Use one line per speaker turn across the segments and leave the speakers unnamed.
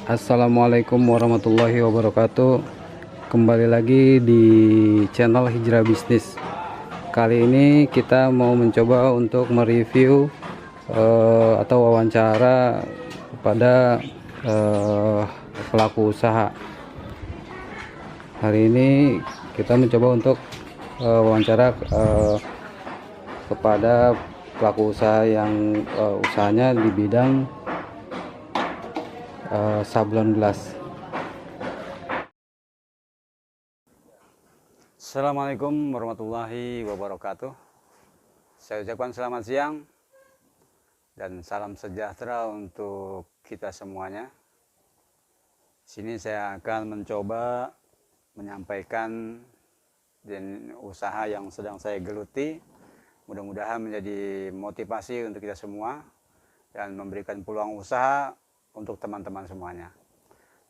Assalamualaikum warahmatullahi wabarakatuh. Kembali lagi di channel Hijrah Bisnis. Kali ini kita mau mencoba untuk mereview atau wawancara kepada eh, pelaku usaha. Hari ini kita mencoba untuk wawancara kepada pelaku usaha yang usahanya di bidang sablon gelas. Assalamualaikum warahmatullahi wabarakatuh. Saya ucapkan selamat siang dan salam sejahtera untuk kita semuanya. Sini saya akan mencoba menyampaikan dan usaha yang sedang saya geluti. Mudah-mudahan menjadi motivasi untuk kita semua dan memberikan peluang usaha untuk teman-teman semuanya.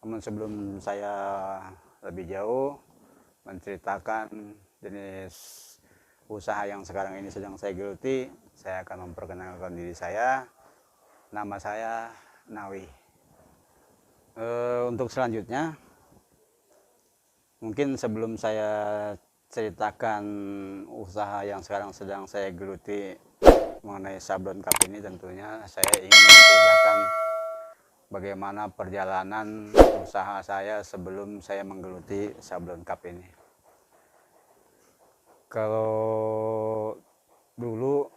Namun sebelum saya lebih jauh menceritakan jenis usaha yang sekarang ini sedang saya geluti, saya akan memperkenalkan diri saya. Nama saya Nawi. Untuk selanjutnya, mungkin sebelum saya ceritakan usaha yang sekarang sedang saya geluti mengenai sablon cup ini, tentunya saya ingin menceritakan bagaimana perjalanan usaha saya sebelum saya menggeluti sablon cup ini. Kalau dulu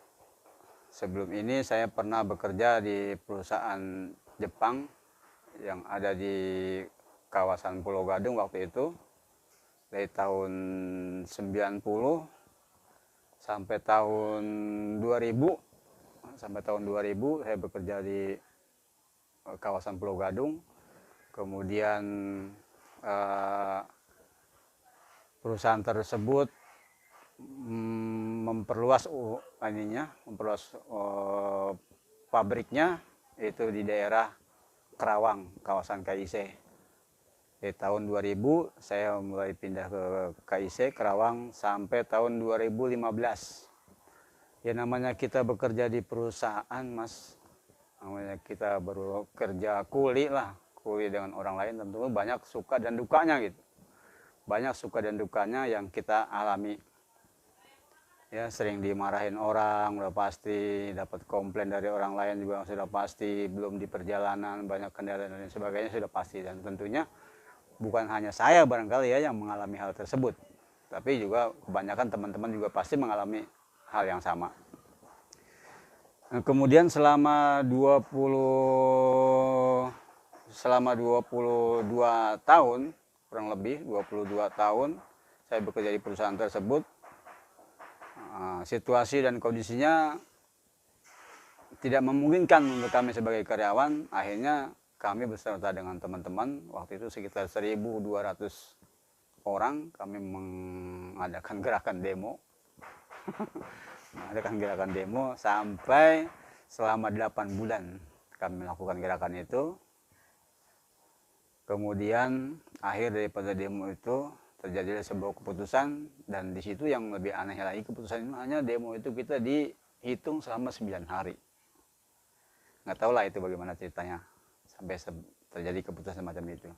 sebelum ini saya pernah bekerja di perusahaan Jepang yang ada di kawasan Pulau Gadung waktu itu, dari tahun 90 sampai tahun 2000. Sampai tahun 2000 saya bekerja di kawasan Pulau Gadung. Kemudian perusahaan tersebut memperluas pabriknya itu di daerah Kerawang, kawasan KIC. Di tahun 2000 saya mulai pindah ke KIC Kerawang sampai tahun 2015. Ya namanya kita bekerja di perusahaan, Mas. Namanya kita bekerja kuli dengan orang lain, tentu banyak suka dan dukanya gitu. Banyak suka dan dukanya yang kita alami. Ya, sering dimarahin orang, udah pasti, dapat komplain dari orang lain juga sudah pasti, belum di perjalanan banyak kendala dan sebagainya sudah pasti, dan tentunya bukan hanya saya barangkali ya yang mengalami hal tersebut, tapi juga kebanyakan teman-teman juga pasti mengalami hal yang sama. Nah, kemudian selama 22 tahun, kurang lebih 22 tahun saya bekerja di perusahaan tersebut. Situasi dan kondisinya tidak memungkinkan untuk kami sebagai karyawan. Akhirnya kami beserta dengan teman-teman, waktu itu sekitar 1.200 orang, kami mengadakan gerakan demo. Mengadakan gerakan demo sampai selama 8 bulan kami melakukan gerakan itu. Kemudian akhir daripada demo itu terjadi sebuah keputusan, dan di situ yang lebih aneh lagi, keputusan itu hanya demo itu kita dihitung selama 9 hari. Nggak tahu lah itu bagaimana ceritanya sampai terjadi keputusan semacam itu.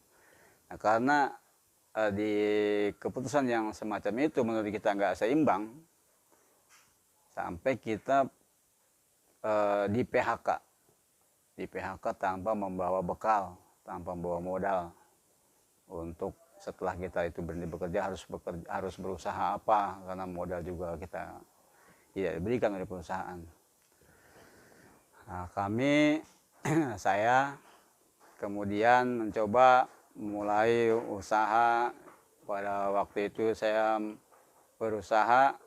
Nah, karena di keputusan yang semacam itu menurut kita nggak seimbang, sampai kita di PHK tanpa membawa bekal, tanpa membawa modal untuk setelah kita itu berhenti bekerja harus berusaha apa, karena modal juga kita tidak diberikan oleh perusahaan. Nah, saya kemudian mencoba mulai usaha. Pada waktu itu saya berusaha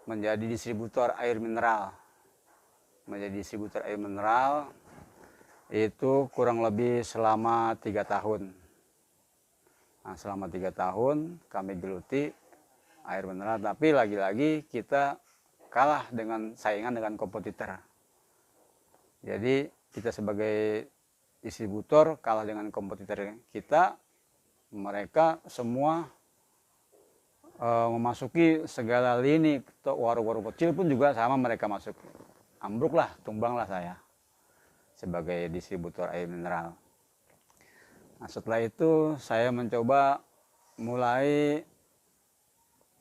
menjadi distributor air mineral. Itu kurang lebih selama 3 tahun. Nah, selama 3 tahun kami geluti air mineral, tapi lagi-lagi kita kalah dengan saingan dengan kompetitor. Jadi kita sebagai distributor kalah dengan kompetitor kita. Mereka semua memasuki segala lini, warung-warung kecil pun juga sama mereka masuk. Ambruklah, tumbanglah saya sebagai distributor air mineral. Nah, setelah itu saya mencoba mulai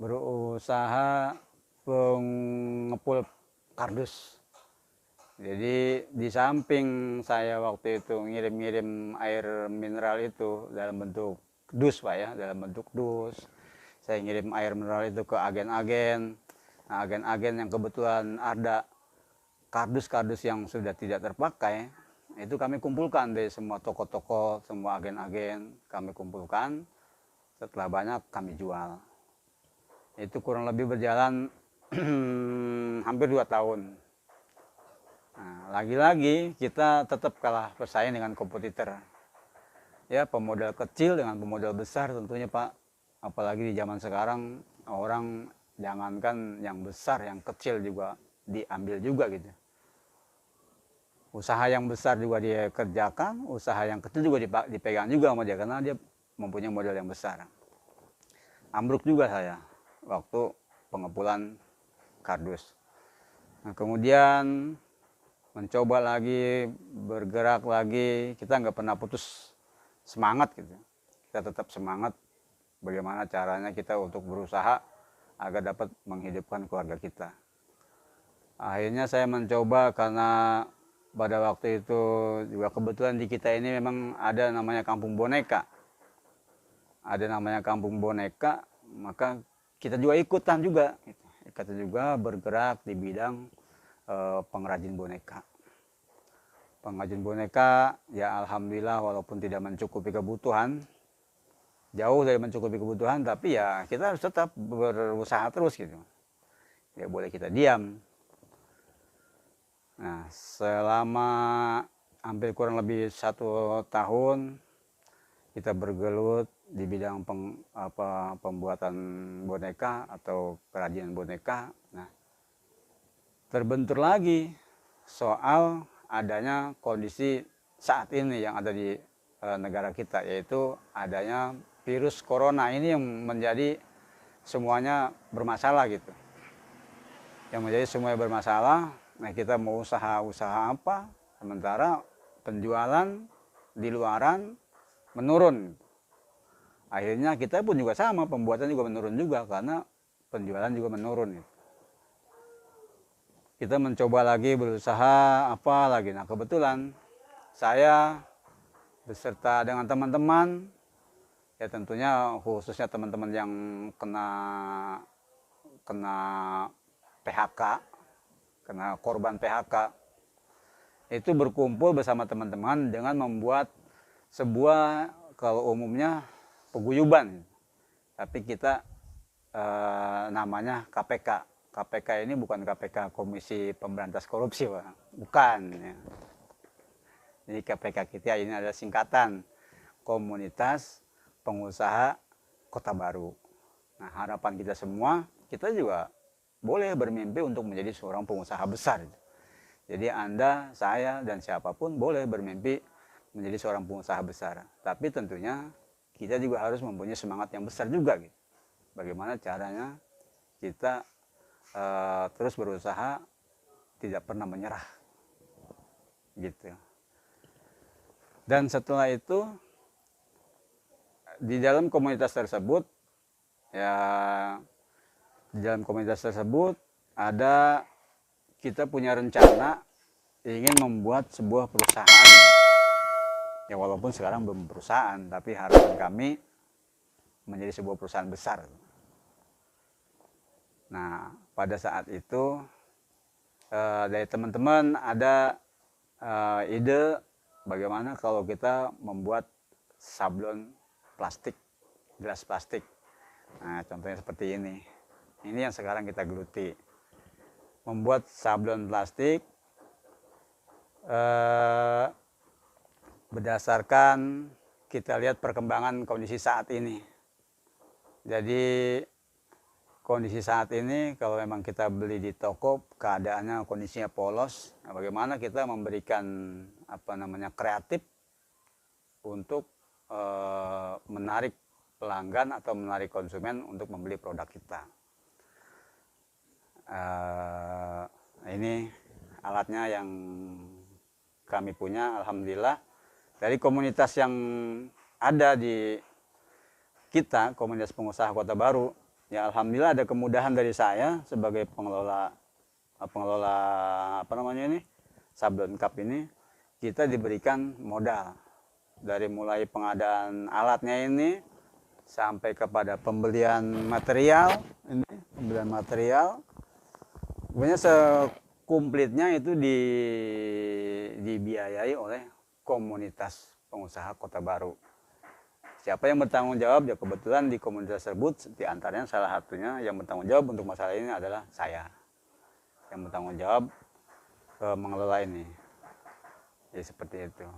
berusaha pengepul kardus. Jadi di samping saya waktu itu ngirim-ngirim air mineral itu dalam bentuk dus Pak ya, dalam bentuk dus. Saya ngirim air mineral itu ke agen-agen. Nah, agen-agen yang kebetulan ada kardus-kardus yang sudah tidak terpakai, itu kami kumpulkan dari semua toko-toko, semua agen-agen kami kumpulkan. Setelah banyak kami jual. Itu kurang lebih berjalan hampir 2 tahun. Nah, lagi-lagi kita tetap kalah bersaing dengan kompetitor. Ya, pemodal kecil dengan pemodal besar tentunya Pak. Apalagi di zaman sekarang orang jangankan yang besar, yang kecil juga diambil juga gitu. Usaha yang besar juga dia kerjakan, usaha yang kecil juga dipegang juga sama dia karena dia mempunyai modal yang besar. Ambruk juga saya waktu pengepulan kardus. Nah, kemudian mencoba lagi, bergerak lagi, kita nggak pernah putus semangat gitu. Kita tetap semangat bagaimana caranya kita untuk berusaha agar dapat menghidupkan keluarga kita. Akhirnya saya mencoba karena pada waktu itu juga kebetulan di kita ini memang ada namanya kampung boneka. Ada namanya kampung boneka, maka kita juga ikutan juga. Kita juga bergerak di bidang pengrajin boneka. Pengrajin boneka, ya alhamdulillah walaupun tidak mencukupi kebutuhan, jauh dari mencukupi kebutuhan, tapi ya kita harus tetap berusaha terus gitu. Ya boleh kita diam. Nah, selama hampir kurang lebih 1 tahun kita bergelut di bidang pembuatan boneka atau kerajinan boneka. Nah, terbentur lagi soal adanya kondisi saat ini yang ada di negara kita, yaitu adanya virus corona ini yang menjadi semuanya bermasalah gitu. Yang menjadi semuanya bermasalah, nah kita mau usaha apa, sementara penjualan di luaran menurun. Akhirnya kita pun juga sama, pembuatan juga menurun juga karena penjualan juga menurun. Kita mencoba lagi berusaha apa lagi. Nah, kebetulan saya beserta dengan teman-teman, ya tentunya khususnya teman-teman yang kena PHK, kena korban PHK, itu berkumpul bersama teman-teman dengan membuat sebuah, kalau umumnya paguyuban, tapi kita namanya KPK. KPK ini bukan KPK Komisi Pemberantas Korupsi, Pak. Bukan. Ya. Jadi KPK kita ini adalah singkatan Komunitas Pengusaha Kota Baru. Nah, harapan kita semua, kita juga boleh bermimpi untuk menjadi seorang pengusaha besar. Jadi Anda, saya, dan siapapun boleh bermimpi menjadi seorang pengusaha besar. Tapi tentunya kita juga harus mempunyai semangat yang besar juga. Gitu. Bagaimana caranya kita terus berusaha, tidak pernah menyerah. Gitu. Dan setelah itu, di dalam komunitas tersebut, ya di dalam komunitas tersebut ada, kita punya rencana ingin membuat sebuah perusahaan. Ya walaupun sekarang belum perusahaan, tapi harapan kami menjadi sebuah perusahaan besar. Nah, pada saat itu dari teman-teman ada ide bagaimana kalau kita membuat sablon plastik, gelas plastik. Nah, contohnya seperti ini. Ini yang sekarang kita geluti. Membuat sablon plastik berdasarkan kita lihat perkembangan kondisi saat ini. Jadi kondisi saat ini kalau memang kita beli di toko keadaannya kondisinya polos, nah bagaimana kita memberikan kreatif untuk menarik pelanggan atau menarik konsumen untuk membeli produk kita. Ini alatnya yang kami punya, alhamdulillah dari komunitas yang ada di kita, komunitas pengusaha Kota Baru, ya alhamdulillah ada kemudahan dari saya sebagai pengelola apa namanya ini, Sablon Cup ini. Kita diberikan modal dari mulai pengadaan alatnya ini sampai kepada pembelian material ini, pokoknya sekumplitnya itu dibiayai oleh komunitas pengusaha Kota Baru. Siapa yang bertanggung jawab? Ya kebetulan di komunitas tersebut, di antaranya salah satunya yang bertanggung jawab untuk masalah ini adalah saya. Yang bertanggung jawab mengelola ini. Ya seperti itu.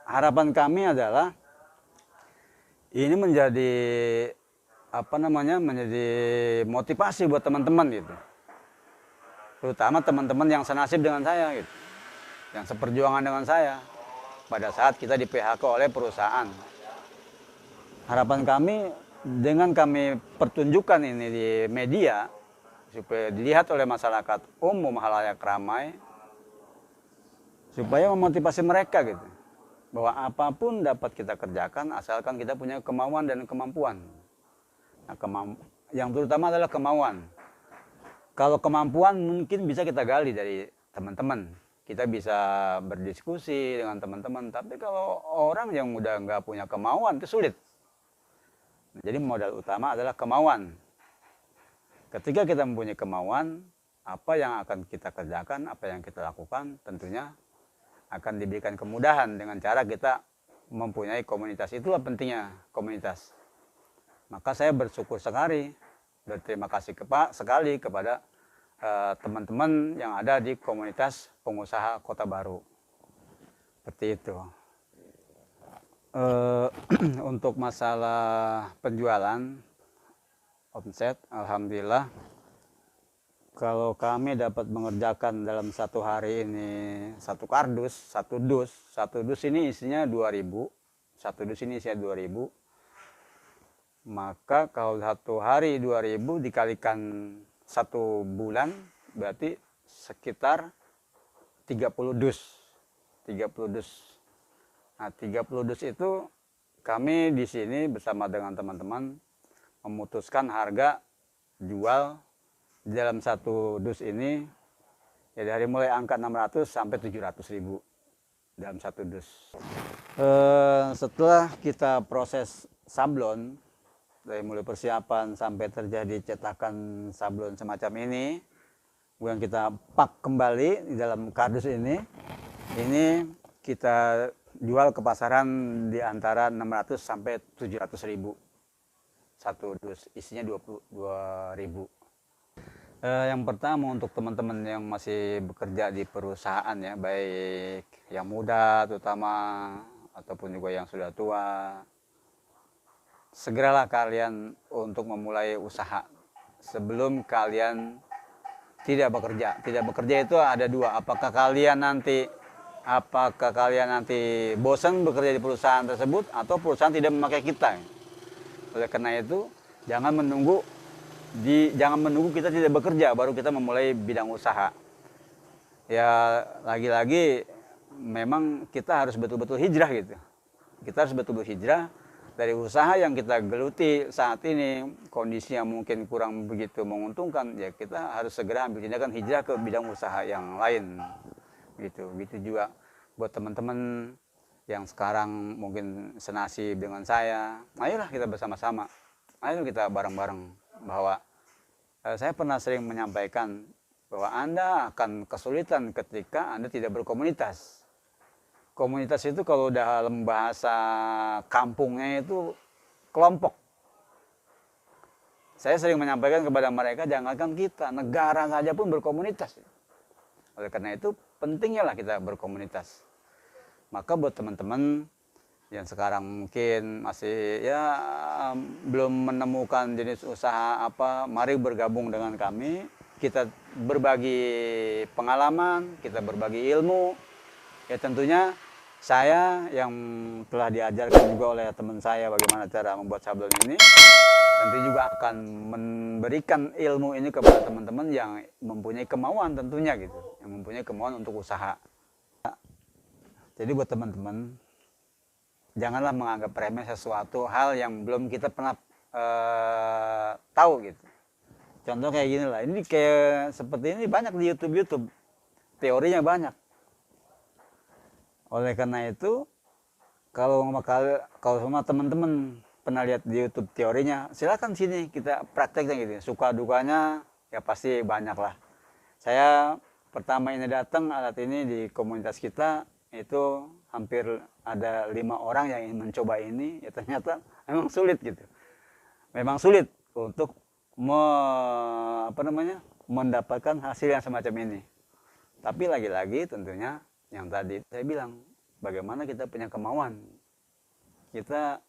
Harapan kami adalah ini menjadi menjadi motivasi buat teman-teman gitu. Terutama teman-teman yang senasib dengan saya gitu. Yang seperjuangan dengan saya. Pada saat kita di PHK oleh perusahaan. Harapan kami dengan kami pertunjukan ini di media supaya dilihat oleh masyarakat umum, halayak ramai, supaya memotivasi mereka gitu. Bahwa apapun dapat kita kerjakan asalkan kita punya kemauan dan kemampuan. Nah, yang terutama adalah kemauan. Kalau kemampuan mungkin bisa kita gali dari teman-teman. Kita bisa berdiskusi dengan teman-teman, tapi kalau orang yang udah nggak punya kemauan itu sulit. Jadi modal utama adalah kemauan. Ketika kita mempunyai kemauan, apa yang akan kita kerjakan, apa yang kita lakukan, tentunya akan diberikan kemudahan dengan cara kita mempunyai komunitas. Itulah pentingnya komunitas. Maka saya bersyukur sekali, berterima kasih sekali kepada teman-teman yang ada di komunitas pengusaha Kota Baru. Seperti itu. Untuk masalah penjualan, omset, alhamdulillah, kalau kami dapat mengerjakan dalam satu hari ini satu kardus, satu dus ini isinya 2.000, satu dus ini isinya 2.000, maka kalau satu hari 2.000 dikalikan satu bulan berarti sekitar 30 dus. 30 dus. Nah, 30 dus itu kami di sini bersama dengan teman-teman memutuskan harga jual di dalam satu dus ini ya dari mulai angka 600 sampai 700.000 dalam satu dus. Setelah kita proses sablon dari mulai persiapan sampai terjadi cetakan sablon semacam ini, kemudian kita pak kembali di dalam kardus ini kita jual ke pasaran di antara 600 sampai 700.000 satu dus, isinya 22.000. Yang pertama untuk teman-teman yang masih bekerja di perusahaan ya, baik yang muda terutama ataupun juga yang sudah tua, segeralah kalian untuk memulai usaha sebelum kalian tidak bekerja. Tidak bekerja itu ada dua, apakah kalian nanti bosan bekerja di perusahaan tersebut atau perusahaan tidak memakai kita. Oleh karena itu jangan menunggu kita tidak bekerja baru kita memulai bidang usaha. Ya lagi-lagi memang kita harus betul-betul hijrah gitu. Kita harus betul-betul hijrah dari usaha yang kita geluti saat ini, kondisinya mungkin kurang begitu menguntungkan, ya kita harus segera ambil tindakan hijrah ke bidang usaha yang lain. Gitu juga buat teman-teman yang sekarang mungkin senasib dengan saya, ayolah kita bersama-sama, ayo kita bareng-bareng. Bahwa saya pernah sering menyampaikan bahwa Anda akan kesulitan ketika Anda tidak berkomunitas. Komunitas itu kalau dalam bahasa kampungnya itu kelompok. Saya sering menyampaikan kepada mereka, jangankan kita, negara saja pun berkomunitas. Oleh karena itu, pentingnya lah kita berkomunitas. Maka buat teman-teman yang sekarang mungkin masih belum menemukan jenis usaha apa, mari bergabung dengan kami. Kita berbagi pengalaman, kita berbagi ilmu. Ya tentunya saya yang telah diajarkan juga oleh teman saya bagaimana cara membuat sablon ini, nanti juga akan memberikan ilmu ini kepada teman-teman yang mempunyai kemauan tentunya gitu, yang mempunyai kemauan untuk usaha. Jadi buat teman-teman, janganlah menganggap remeh sesuatu hal yang belum kita pernah tahu gitu. Contoh kayak gini lah, ini kayak seperti ini banyak di YouTube, teorinya banyak. Oleh karena itu, kalau sama teman-teman pernah lihat di YouTube teorinya, silakan sini kita prakteknya gitu. Suka dukanya ya pasti banyak lah. Saya pertama ini datang alat ini di komunitas kita itu hampir ada 5 orang yang ingin mencoba ini, ya ternyata memang sulit gitu. Memang sulit untuk mendapatkan hasil yang semacam ini. Tapi lagi-lagi tentunya yang tadi saya bilang, bagaimana kita punya kemauan. Kita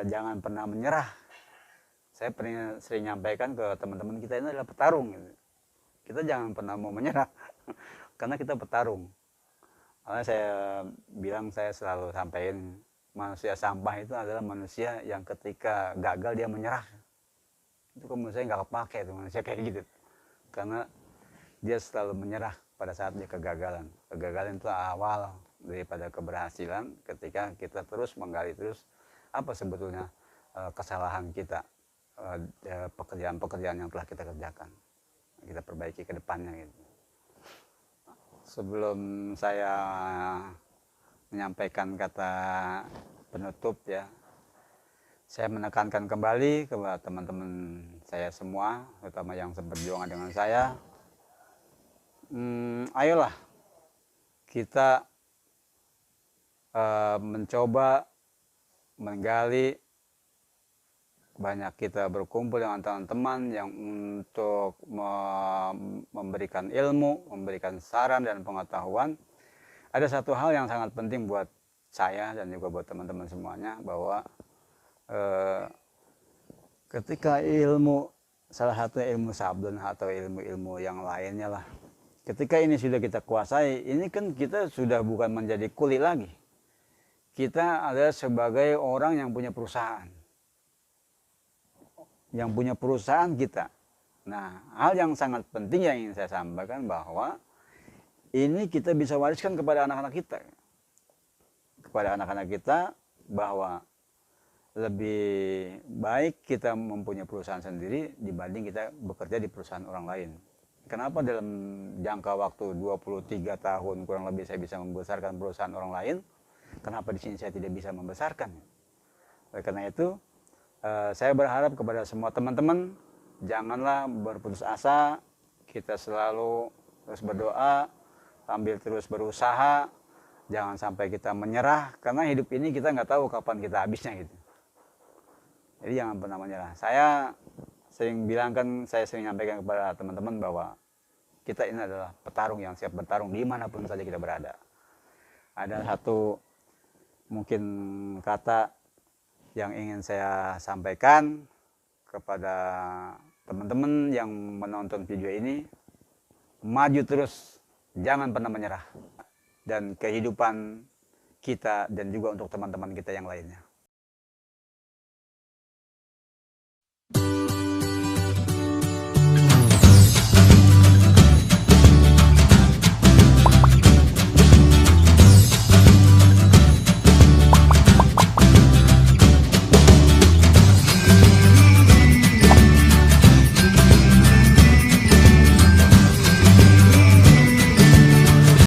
jangan pernah menyerah. Saya sering nyampaikan ke teman-teman kita, ini adalah petarung gitu. Kita jangan pernah mau menyerah karena kita petarung. Karena saya bilang, saya selalu sampaikan, manusia sampah itu adalah manusia yang ketika gagal dia menyerah. Itu menurut saya nggak kepake itu manusia kayak gitu. Karena dia selalu menyerah pada saat dia kegagalan. Kegagalan itu awal daripada keberhasilan ketika kita terus menggali terus apa sebetulnya kesalahan kita, pekerjaan-pekerjaan yang telah kita kerjakan. Kita perbaiki ke depannya gitu. Sebelum saya menyampaikan kata penutup ya, saya menekankan kembali kepada teman-teman saya semua, terutama yang seperjuangan dengan saya. Ayolah kita mencoba menggali, banyak kita berkumpul dengan teman-teman yang untuk memberikan ilmu, memberikan saran dan pengetahuan. Ada satu hal yang sangat penting buat saya dan juga buat teman-teman semuanya, bahwa ketika ilmu, salah satu ilmu sablon atau ilmu-ilmu yang lainnya lah, ketika ini sudah kita kuasai, ini kan kita sudah bukan menjadi kuli lagi. Kita adalah sebagai orang yang punya perusahaan. Yang punya perusahaan kita. Nah, hal yang sangat penting yang ingin saya sampaikan, bahwa ini kita bisa wariskan kepada anak-anak kita. Kepada anak-anak kita, bahwa lebih baik kita mempunyai perusahaan sendiri dibanding kita bekerja di perusahaan orang lain. Kenapa dalam jangka waktu 23 tahun kurang lebih saya bisa membesarkan perusahaan orang lain? Kenapa di sini saya tidak bisa membesarkan? Oleh karena itu, saya berharap kepada semua teman-teman, janganlah berputus asa, kita selalu terus berdoa, sambil terus berusaha, jangan sampai kita menyerah, karena hidup ini kita nggak tahu kapan kita habisnya gitu. Jadi jangan pernah menyerah. Saya sering nyampaikan kepada teman-teman bahwa kita ini adalah petarung yang siap bertarung dimanapun saja kita berada. Ada satu mungkin kata yang ingin saya sampaikan kepada teman-teman yang menonton video ini, maju terus, jangan pernah menyerah. Dan kehidupan kita dan juga untuk teman-teman kita yang lainnya.